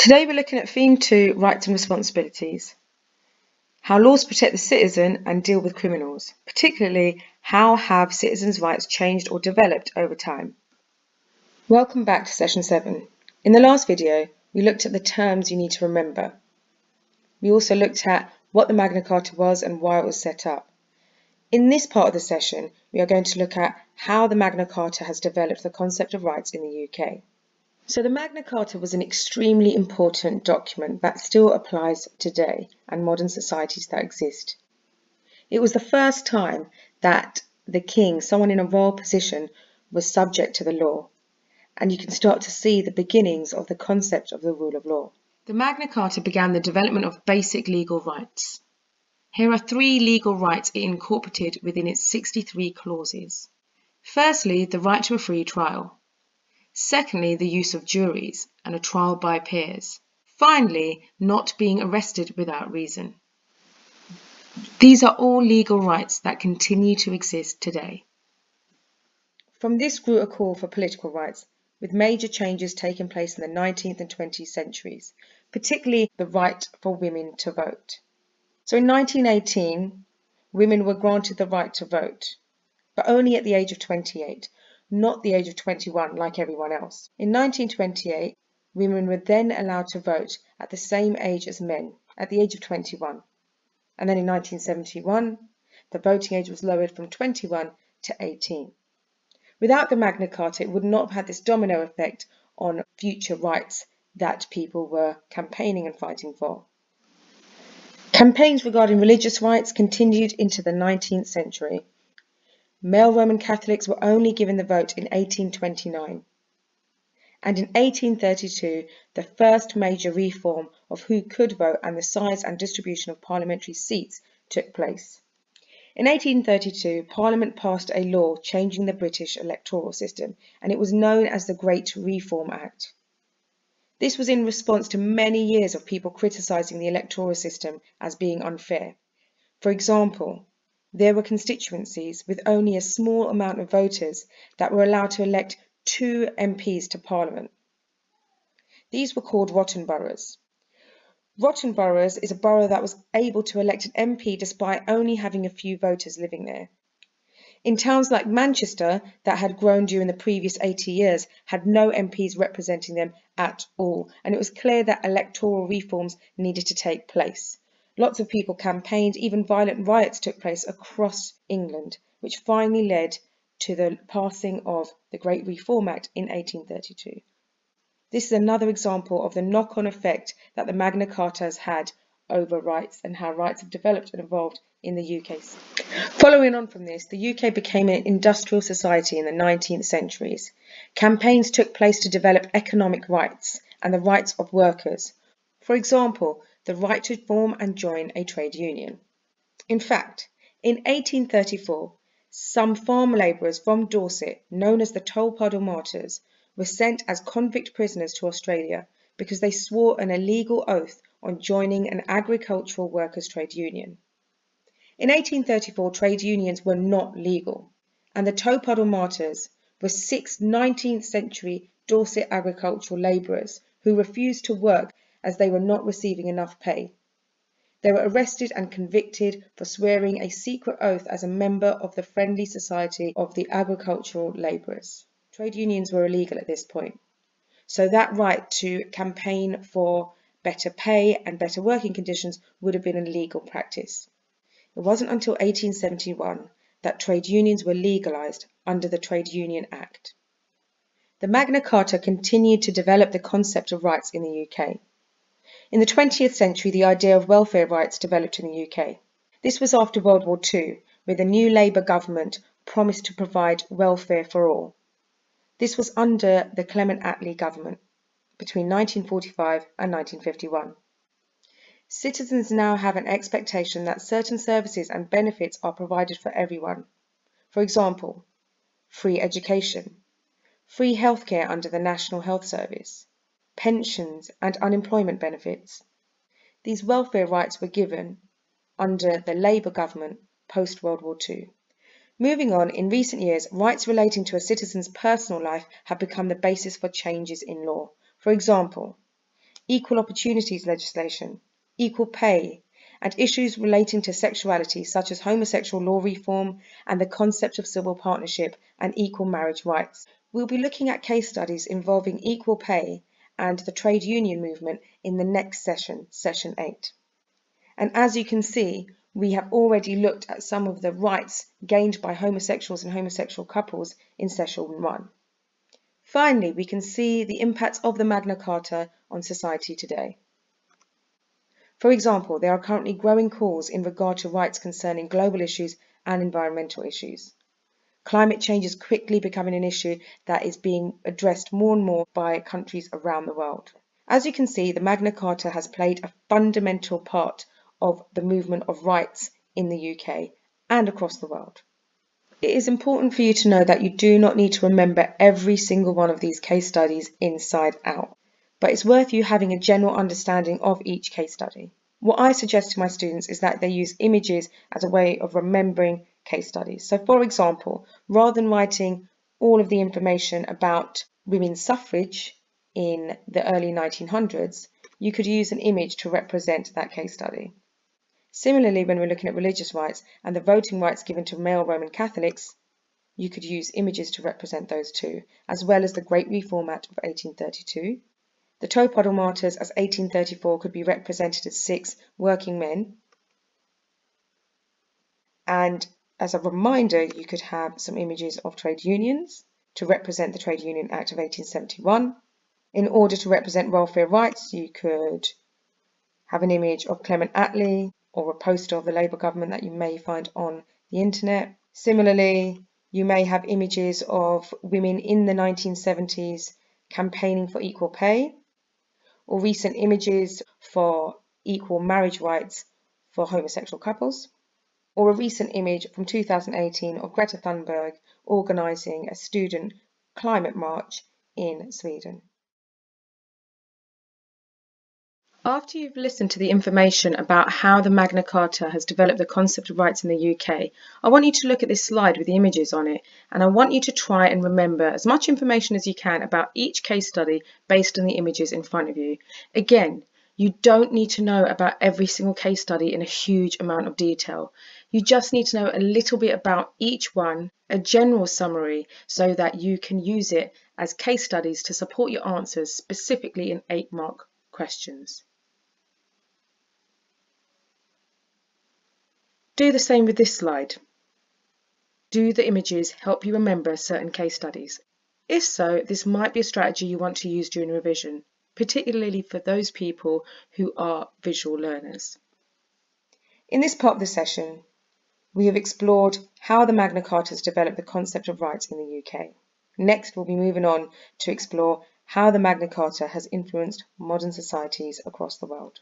Today we're looking at Theme 2, Rights and Responsibilities. How laws protect the citizen and deal with criminals, particularly how have citizens' rights changed or developed over time. Welcome back to Session 7. In the last video, we looked at the terms you need to remember. We also looked at what the Magna Carta was and why it was set up. In this part of the session, we are going to look at how the Magna Carta has developed the concept of rights in the UK. So the Magna Carta was an extremely important document that still applies today and modern societies that exist. It was the first time that the king, someone in a royal position, was subject to the law, and you can start to see the beginnings of the concept of the rule of law. The Magna Carta began the development of basic legal rights. Here are 3 legal rights it incorporated within its 63 clauses. Firstly, the right to a free trial. Secondly, the use of juries and a trial by peers. Finally, not being arrested without reason. These are all legal rights that continue to exist today. From this grew a call for political rights, with major changes taking place in the 19th and 20th centuries, particularly the right for women to vote. So in 1918, women were granted the right to vote, but only at the age of 28. Not the age of 21 like everyone else. In 1928, women were then allowed to vote at the same age as men, at the age of 21. And then in 1971, the voting age was lowered from 21 to 18. Without the Magna Carta, it would not have had this domino effect on future rights that people were campaigning and fighting for. Campaigns regarding religious rights continued into the 19th century. Male Roman Catholics were only given the vote in 1829. And in 1832, the first major reform of who could vote and the size and distribution of parliamentary seats took place. In 1832, Parliament passed a law changing the British electoral system, and it was known as the Great Reform Act. This was in response to many years of people criticising the electoral system as being unfair. For example, there were constituencies with only a small amount of voters that were allowed to elect 2 MPs to Parliament. These were called rotten boroughs. Rotten boroughs is a borough that was able to elect an MP despite only having a few voters living there. In towns like Manchester, that had grown during the previous 80 years, had no MPs representing them at all, and it was clear that electoral reforms needed to take place. Lots of people campaigned, even violent riots took place across England, which finally led to the passing of the Great Reform Act in 1832. This is another example of the knock-on effect that the Magna Carta has had over rights and how rights have developed and evolved in the UK. Following on from this, the UK became an industrial society in the 19th centuries. Campaigns took place to develop economic rights and the rights of workers. For example, the right to form and join a trade union. In fact, in 1834, some farm labourers from Dorset, known as the Tolpuddle Martyrs, were sent as convict prisoners to Australia because they swore an illegal oath on joining an agricultural workers' trade union. In 1834, trade unions were not legal, and the Tolpuddle Martyrs were 6 19th century Dorset agricultural labourers who refused to work as they were not receiving enough pay. They were arrested and convicted for swearing a secret oath as a member of the Friendly Society of the Agricultural Labourers. Trade unions were illegal at this point, so that right to campaign for better pay and better working conditions would have been a legal practice. It wasn't until 1871 that trade unions were legalised under the Trade Union Act. The Magna Carta continued to develop the concept of rights in the UK. In the 20th century, the idea of welfare rights developed in the UK. This was after World War II, where the new Labour government promised to provide welfare for all. This was under the Clement Attlee government between 1945 and 1951. Citizens now have an expectation that certain services and benefits are provided for everyone. For example, free education, free healthcare under the National Health Service, pensions and unemployment benefits. These welfare rights were given under the Labour government post-World War II. Moving on, in recent years, rights relating to a citizen's personal life have become the basis for changes in law. For example, equal opportunities legislation, equal pay, and issues relating to sexuality such as homosexual law reform and the concept of civil partnership and equal marriage rights. We'll be looking at case studies involving equal pay and the trade union movement in the next session, session 8. And as you can see, we have already looked at some of the rights gained by homosexuals and homosexual couples in session 1. Finally, we can see the impacts of the Magna Carta on society today. For example, there are currently growing calls in regard to rights concerning global issues and environmental issues. Climate change is quickly becoming an issue that is being addressed more and more by countries around the world. As you can see, the Magna Carta has played a fundamental part of the movement of rights in the UK and across the world. It is important for you to know that you do not need to remember every single one of these case studies inside out, but it's worth you having a general understanding of each case study. What I suggest to my students is that they use images as a way of remembering case studies. So for example, rather than writing all of the information about women's suffrage in the early 1900s, you could use an image to represent that case study. Similarly, when we're looking at religious rights and the voting rights given to male Roman Catholics, you could use images to represent those too, as well as the Great Reform Act of 1832. The Topodal martyrs as 1834 could be represented as 6 working men. And as a reminder, you could have some images of trade unions to represent the Trade Union Act of 1871. In order to represent welfare rights, you could have an image of Clement Attlee or a poster of the Labour government that you may find on the internet. Similarly, you may have images of women in the 1970s campaigning for equal pay, or recent images for equal marriage rights for homosexual couples, or a recent image from 2018 of Greta Thunberg organising a student climate march in Sweden. After you've listened to the information about how the Magna Carta has developed the concept of rights in the UK, I want you to look at this slide with the images on it, and I want you to try and remember as much information as you can about each case study based on the images in front of you. Again, you don't need to know about every single case study in a huge amount of detail. You just need to know a little bit about each one, a general summary, so that you can use it as case studies to support your answers, specifically in 8-mark questions. Do the same with this slide. Do the images help you remember certain case studies? If so, this might be a strategy you want to use during revision, particularly for those people who are visual learners. In this part of the session, we have explored how the Magna Carta has developed the concept of rights in the UK. Next, we'll be moving on to explore how the Magna Carta has influenced modern societies across the world.